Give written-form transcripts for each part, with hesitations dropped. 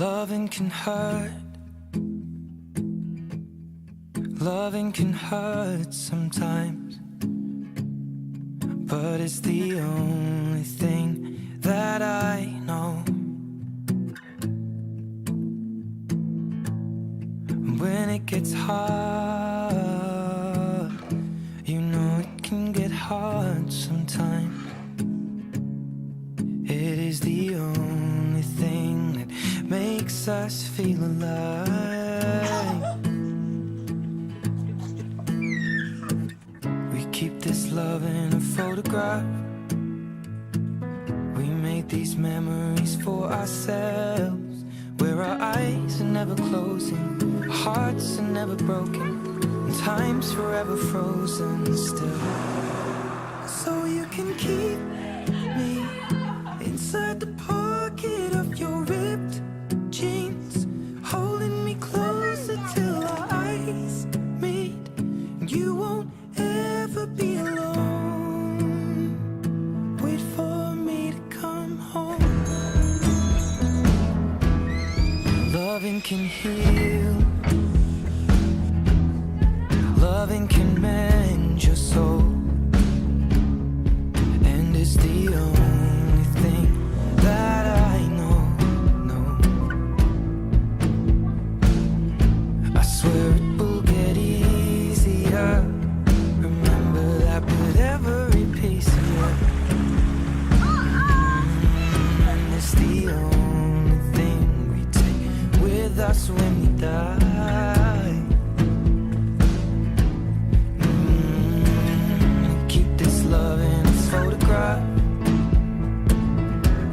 Loving can hurt. Loving can hurt sometimes, but it's the only thing that I know. When it gets hard, you know it can get hard sometimes. It is the only thing that makes us feel alive. We keep this love in a photograph. We made these memories for ourselves, where our eyes are never closing, our hearts are never broken, and time's forever frozen still. So you can keep me inside the pocket of your ripped jeans, holding me closer till our eyes meet, and you won't ever be alone. Wait for me to come home. Loving can heal. Loving can mend your soul, and it's the only thing that I know. I swear it will get easier. Remember that with every piece of you. And it's the only thing we take with us when we die. Keep this love in its photograph.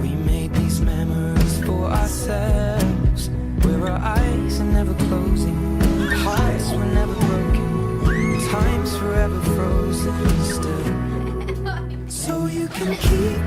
We made these memories for ourselves, where our eyes are never closing, our hearts were never broken, time's forever frozen still. So you can keep